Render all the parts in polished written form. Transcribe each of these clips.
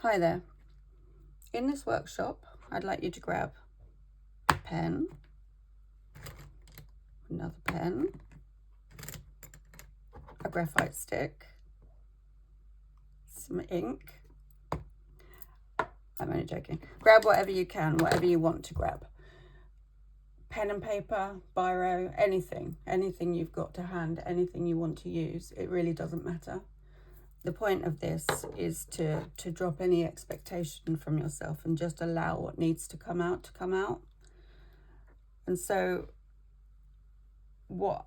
Hi there. In this workshop, I'd like you to grab a pen, another pen, a graphite stick, some ink. I'm only joking. Grab whatever you can, whatever you want to grab. Pen and paper, biro, anything you've got to hand, anything you want to use. It really doesn't matter. The point of this is to drop any expectation from yourself and just allow what needs to come out to come out. And so what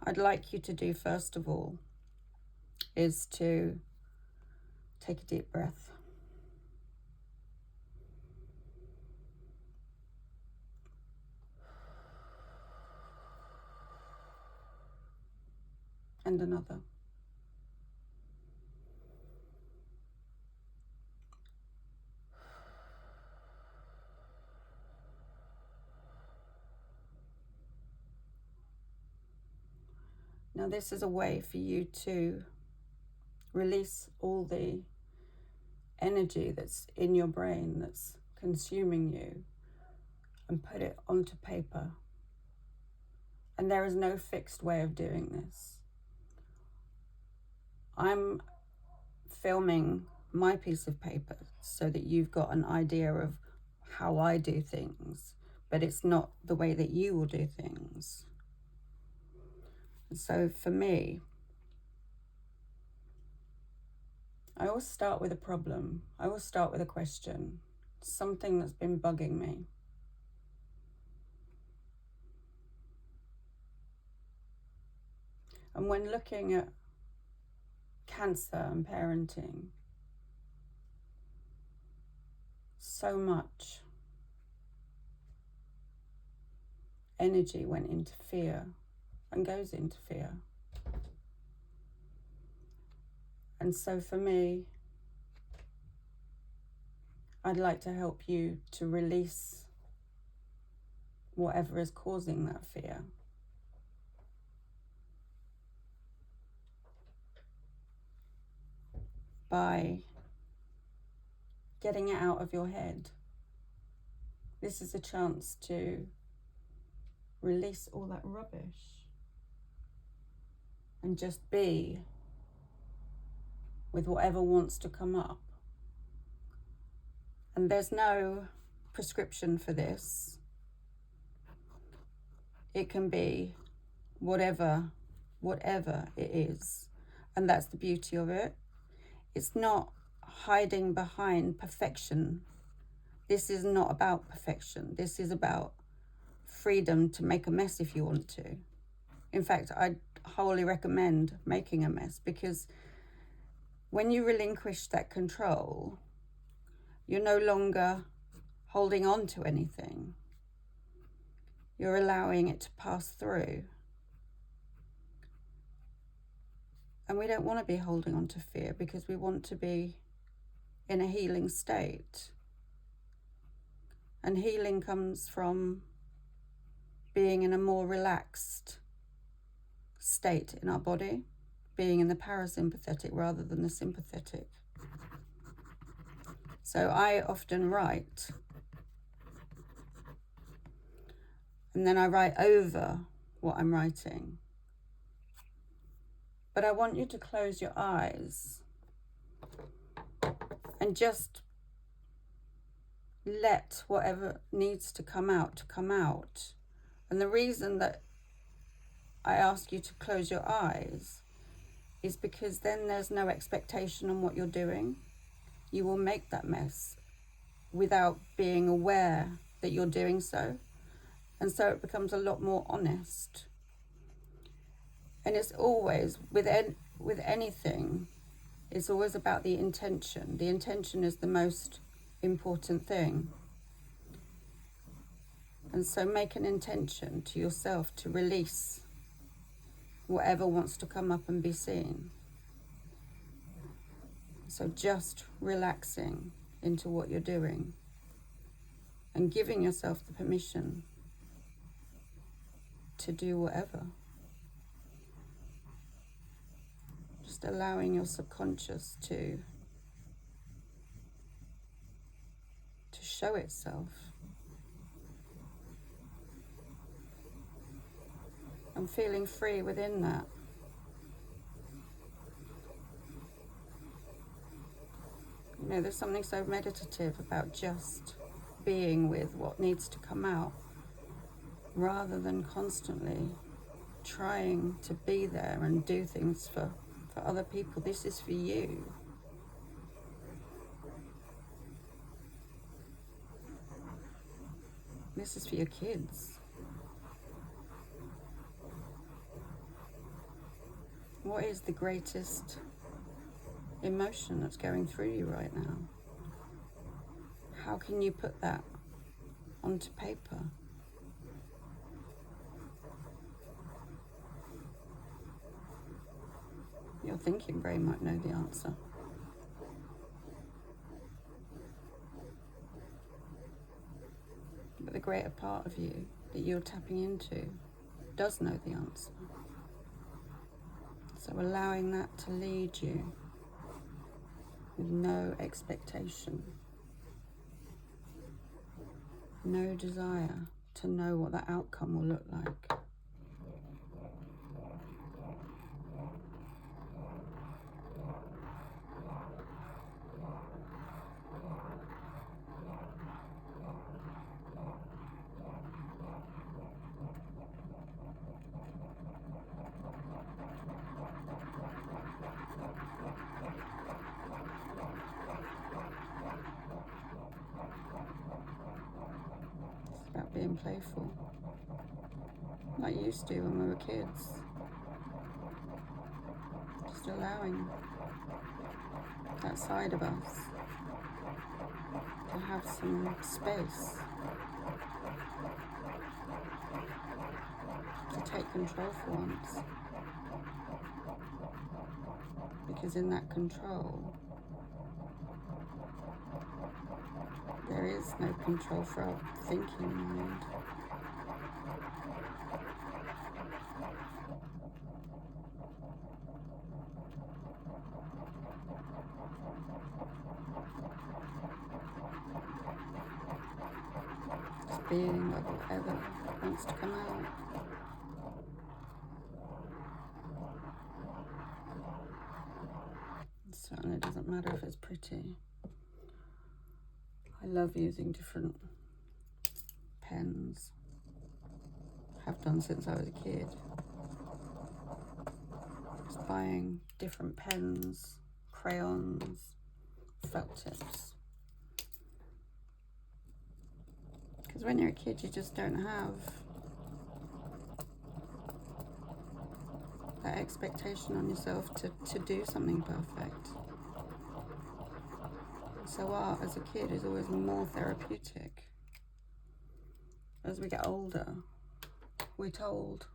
I'd like you to do first of all is to take a deep breath. And another. Now this is a way for you to release all the energy that's in your brain that's consuming you and put it onto paper. And there is no fixed way of doing this. I'm filming my piece of paper so that you've got an idea of how I do things, but it's not the way that you will do things. So for me, I always start with a problem. I always start with a question, something that's been bugging me. And when looking at cancer and parenting, so much energy went into fear and goes into fear. And so for me, I'd like to help you to release whatever is causing that fear. By getting it out of your head. This is a chance to release all that rubbish and just be with whatever wants to come up. And there's no prescription for this. It can be whatever it is. And that's the beauty of it. It's not hiding behind perfection. This is not about perfection. This is about freedom to make a mess if you want to. In fact, I wholly recommend making a mess, because when you relinquish that control, you're no longer holding on to anything. You're allowing it to pass through. And we don't want to be holding on to fear, because we want to be in a healing state. And healing comes from being in a more relaxed state in our body, being in the parasympathetic rather than the sympathetic. So I often write, and then I write over what I'm writing. But I want you to close your eyes and just let whatever needs to come out come out. And the reason that I ask you to close your eyes is because then there's no expectation on what you're doing. You will make that mess without being aware that you're doing so. And so it becomes a lot more honest. And it's always, with anything, it's always about the intention. The intention is the most important thing. And so make an intention to yourself to release whatever wants to come up and be seen. So just relaxing into what you're doing and giving yourself the permission to do whatever. Just allowing your subconscious to to show itself. And feeling free within that. You know, there's something so meditative about just being with what needs to come out, rather than constantly trying to be there and do things for other people. This is for you. This is for your kids. What is the greatest emotion that's going through you right now? How can you put that onto paper? Your thinking brain might know the answer. But the greater part of you that you're tapping into does know the answer. So allowing that to lead you with no expectation, no desire to know what that outcome will look like. About being playful, like you used to when we were kids. Just allowing that side of us to have some space, to take control for once. Because in that control, there is no control for our thinking mind. Just being with whatever wants to come out. It certainly doesn't matter if it's pretty. I love using different pens. Have done since I was a kid. Just buying different pens, crayons, felt tips. Because when you're a kid, you just don't have that expectation on yourself to do something perfect. So art as a kid is always more therapeutic. As we get older, we're told,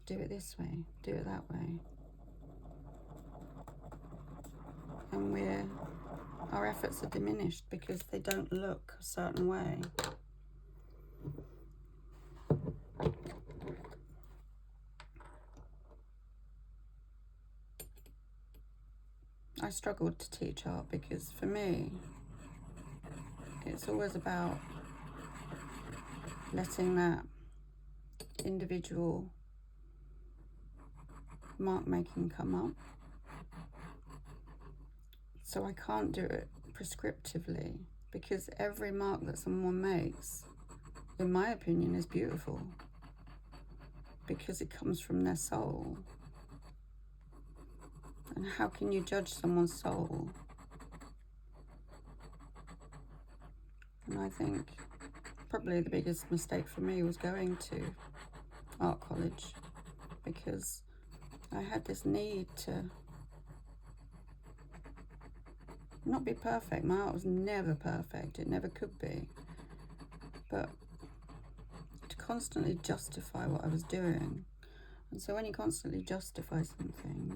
do it this way, do it that way. And our efforts are diminished because they don't look a certain way. I struggled to teach art because for me, it's always about letting that individual mark making come up. So I can't do it prescriptively because every mark that someone makes, in my opinion, is beautiful because it comes from their soul. And how can you judge someone's soul? And I think probably the biggest mistake for me was going to art college because I had this need to not be perfect. My art was never perfect. It never could be. But to constantly justify what I was doing. And so when you constantly justify something,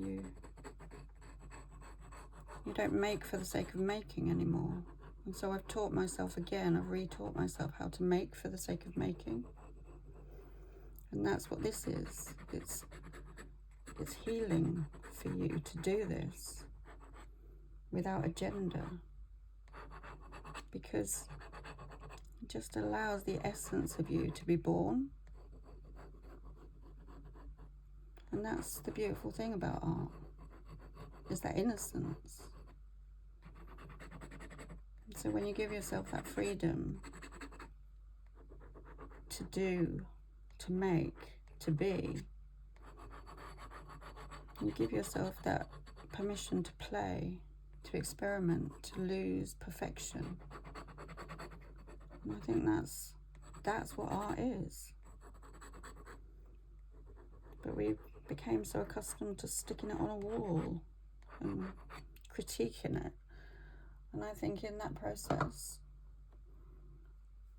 you don't make for the sake of making anymore. And so I've taught myself again, I've re-taught myself how to make for the sake of making. And that's what this is. It's healing for you to do this without agenda. because it just allows the essence of you to be born. And that's the beautiful thing about art, is that innocence. And so when you give yourself that freedom to do, to make, to be, you give yourself that permission to play, to experiment, to lose perfection. And I think that's what art is. But we became so accustomed to sticking it on a wall and critiquing it. And I think in that process,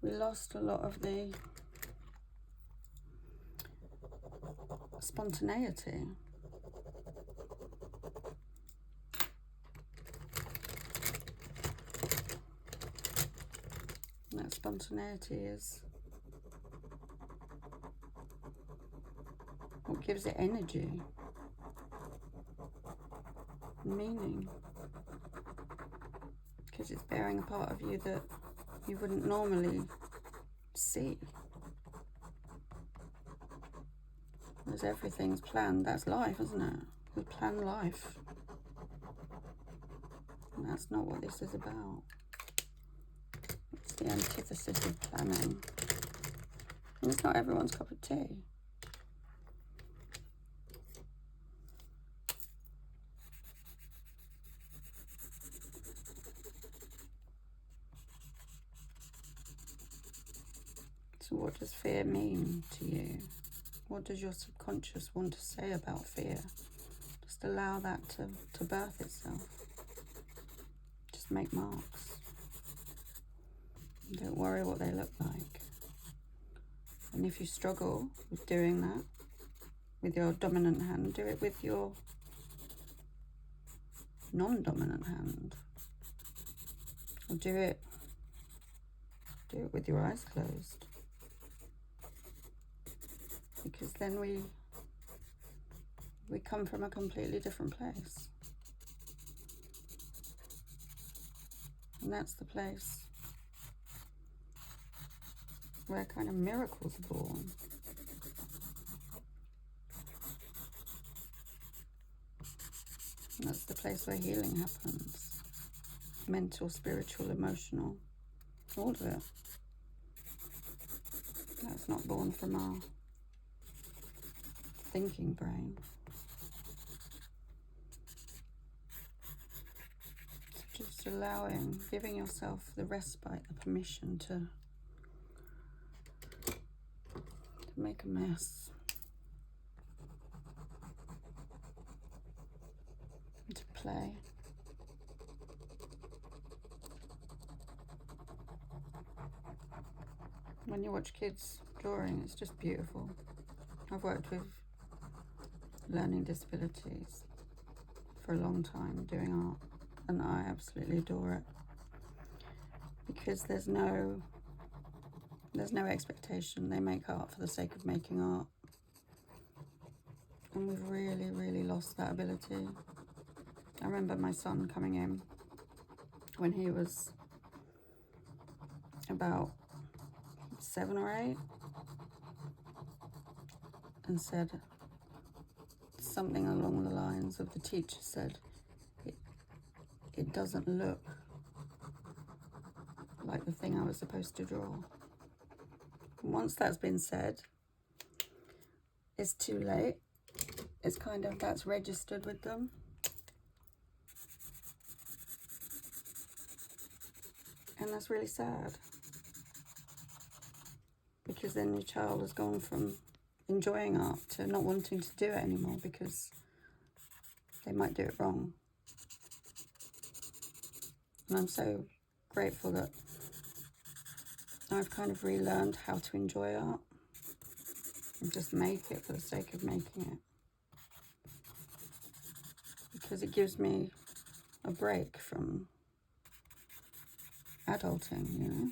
we lost a lot of the spontaneity. And that spontaneity is what gives it energy, meaning, because it's bearing a part of you that you wouldn't normally see. As everything's planned, that's life, isn't it? We plan life. And that's not what this is about. It's the antithesis of planning. And it's not everyone's cup of tea. So what does fear mean to you? What does your subconscious want to say about fear? Just allow that to birth itself. Just make marks. Don't worry what they look like. And if you struggle with doing that, with your dominant hand, do it with your non-dominant hand. Or do it with your eyes closed. Because then we come from a completely different place. And that's the place where kind of miracles are born. And that's the place where healing happens. Mental, spiritual, emotional, all of it. That's not born from our thinking brain. So just giving yourself the respite, the permission to make a mess, and to play. When you watch kids drawing, it's just beautiful. I've worked with learning disabilities for a long time doing art, and I absolutely adore it because there's no expectation. They make art for the sake of making art, and we've really lost that ability. I remember my son coming in when he was about 7 or 8 and said something along the lines of, the teacher said, it doesn't look like the thing I was supposed to draw. And once that's been said, it's too late. It's kind of, that's registered with them. And that's really sad. Because then your child has gone from enjoying art to not wanting to do it anymore because they might do it wrong. And I'm so grateful that I've kind of relearned how to enjoy art and just make it for the sake of making it. Because it gives me a break from adulting, you know?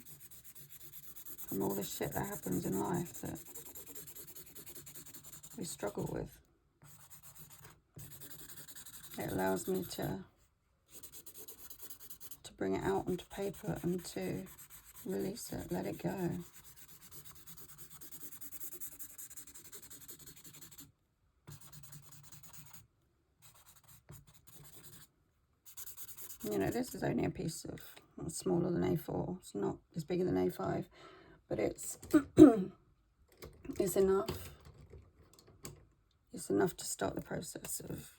From all the shit that happens in life that we struggle with. It allows me to bring it out onto paper and to release it, let it go. You know, this is only a piece of, smaller than A4. It's not as big as an A5, but it's it's enough. It's enough to start the process of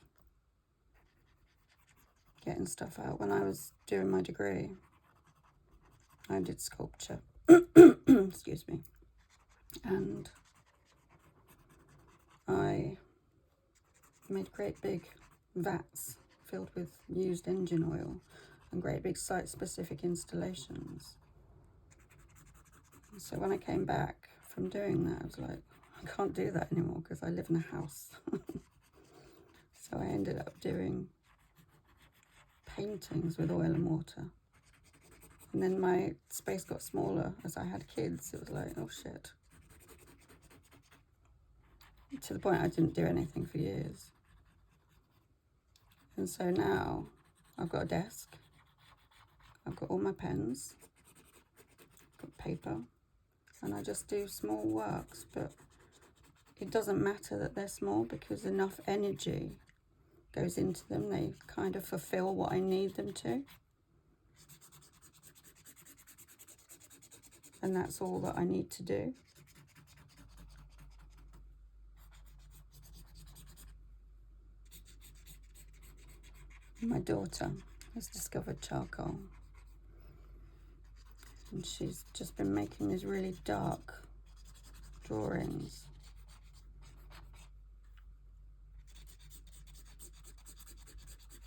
getting stuff out. When I was doing my degree, I did sculpture. Excuse me. And I made great big vats filled with used engine oil and great big site-specific installations. So when I came back from doing that, I was like, I can't do that anymore because I live in a house. So I ended up doing paintings with oil and water. And then my space got smaller as I had kids. It was like, oh shit. To the point I didn't do anything for years. And so now I've got a desk, I've got all my pens, I've got paper, and I just do small works, but it doesn't matter that they're small because enough energy goes into them. They kind of fulfill what I need them to. And that's all that I need to do. My daughter has discovered charcoal, and she's just been making these really dark drawings.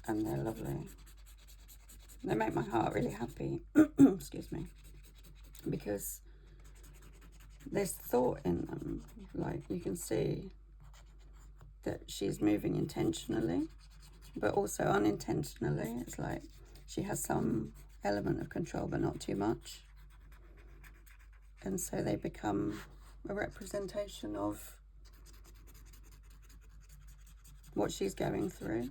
And they're lovely. They make my heart really happy. Excuse me. Because there's thought in them. Like, you can see that she's moving intentionally, but also unintentionally. It's like she has some element of control, but not too much. And so they become a representation of what she's going through.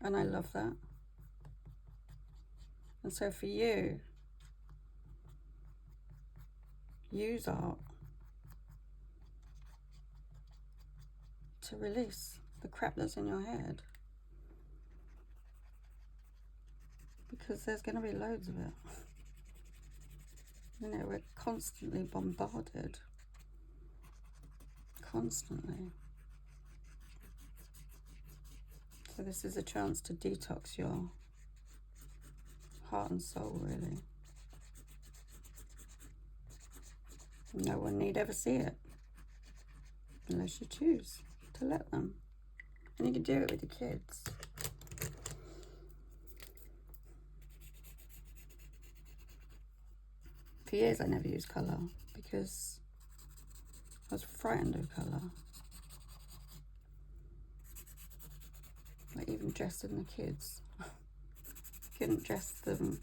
And I love that. And so for you, use art to release the crap that's in your head. Because there's going to be loads of it. You know, we're constantly bombarded. Constantly. So this is a chance to detox your heart and soul, really. No one need ever see it. Unless you choose to let them. And you can do it with your kids. For years I never used colour because I was frightened of colour. Like even dressing the kids. I couldn't dress them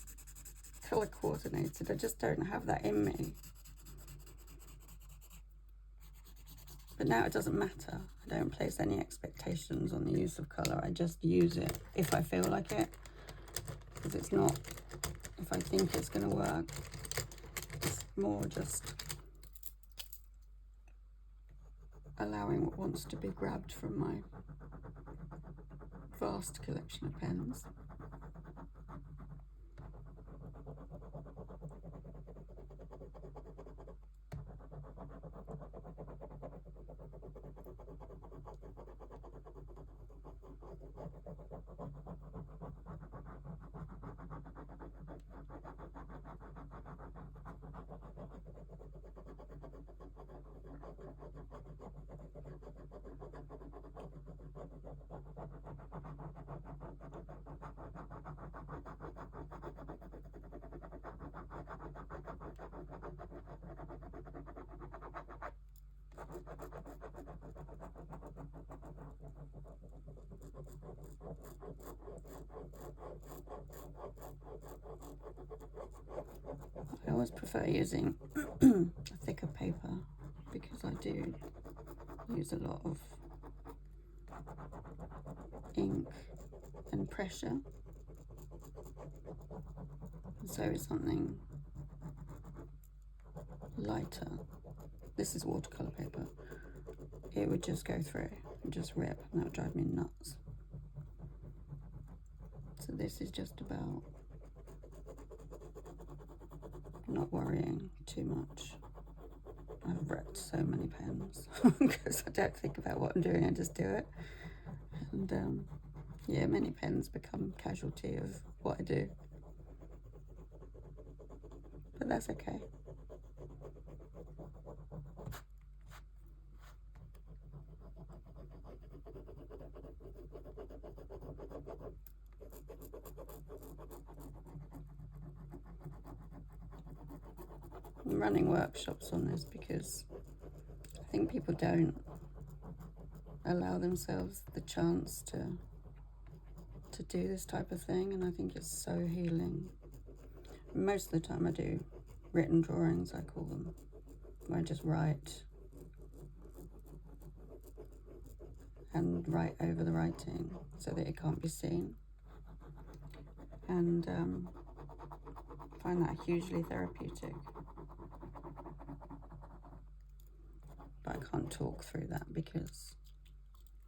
colour coordinated. I just don't have that in me. But now it doesn't matter. I don't place any expectations on the use of colour. I just use it if I feel like it. Because it's not, if I think it's going to work. It's more just allowing what wants to be grabbed from my vast collection of pens. I always prefer using a thicker paper because I do use a lot of ink and pressure. So something lighter, this is watercolour paper, it would just go through and just rip, and that would drive me nuts. So this is just about not worrying too much. I've wrecked so many pens because I don't think about what I'm doing, I just do it. And yeah, many pens become casualty of what I do. But that's okay. I'm running workshops on this because I think people don't allow themselves the chance to do this type of thing, and I think it's so healing. Most of the time I do written drawings, I call them, where I just write and write over the writing so that it can't be seen, and find that hugely therapeutic. But I can't talk through that because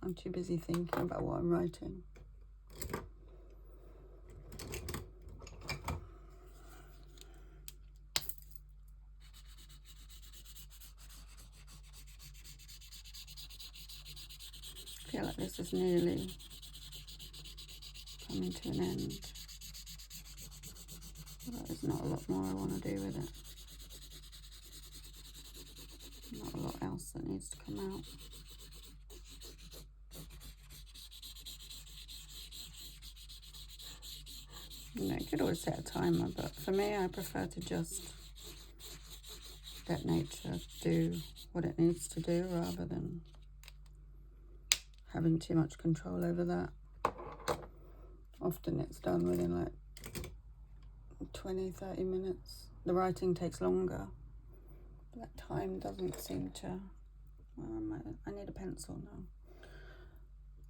I'm too busy thinking about what I'm writing. I feel like this is nearly coming to an end. But there's not a lot more I want to do with it. Not a lot else that needs to come out. You know, you could always set a timer, but for me, I prefer to just let nature do what it needs to do rather than having too much control over that. Often it's done within like 20-30 minutes. The writing takes longer. That time doesn't seem to... Well, I need a pencil now.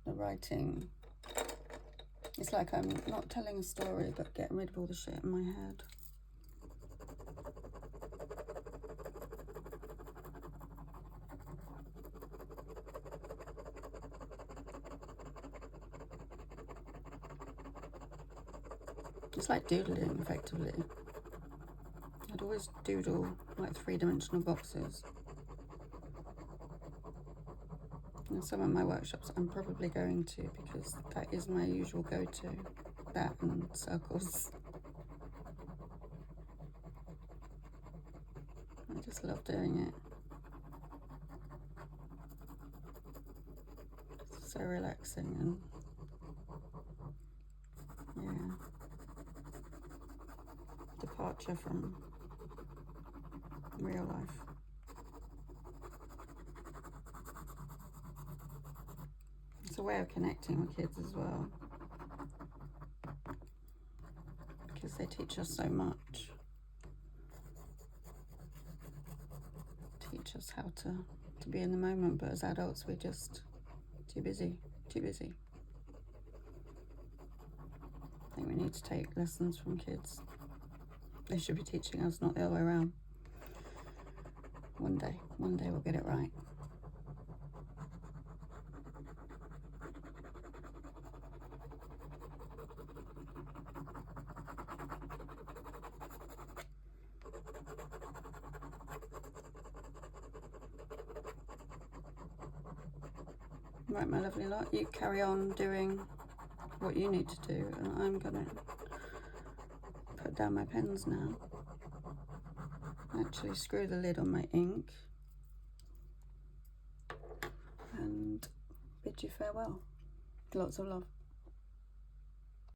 The writing... It's like I'm not telling a story, but getting rid of all the shit in my head. It's like doodling, effectively. I'd always doodle like 3-dimensional boxes. And some of my workshops I'm probably going to, because that is my usual go-to. That and circles. I just love doing it. It's so relaxing and yeah. Departure from real life. It's a way of connecting with kids as well, because they teach us so much. Teach us how to be in the moment, but as adults we're just too busy. I think we need to take lessons from kids. They should be teaching us, not the other way around. One day we'll get it right. Right, my lovely lot, you carry on doing what you need to do, and I'm gonna put down my pens now. Actually screw the lid on my ink and bid you farewell. Lots of love.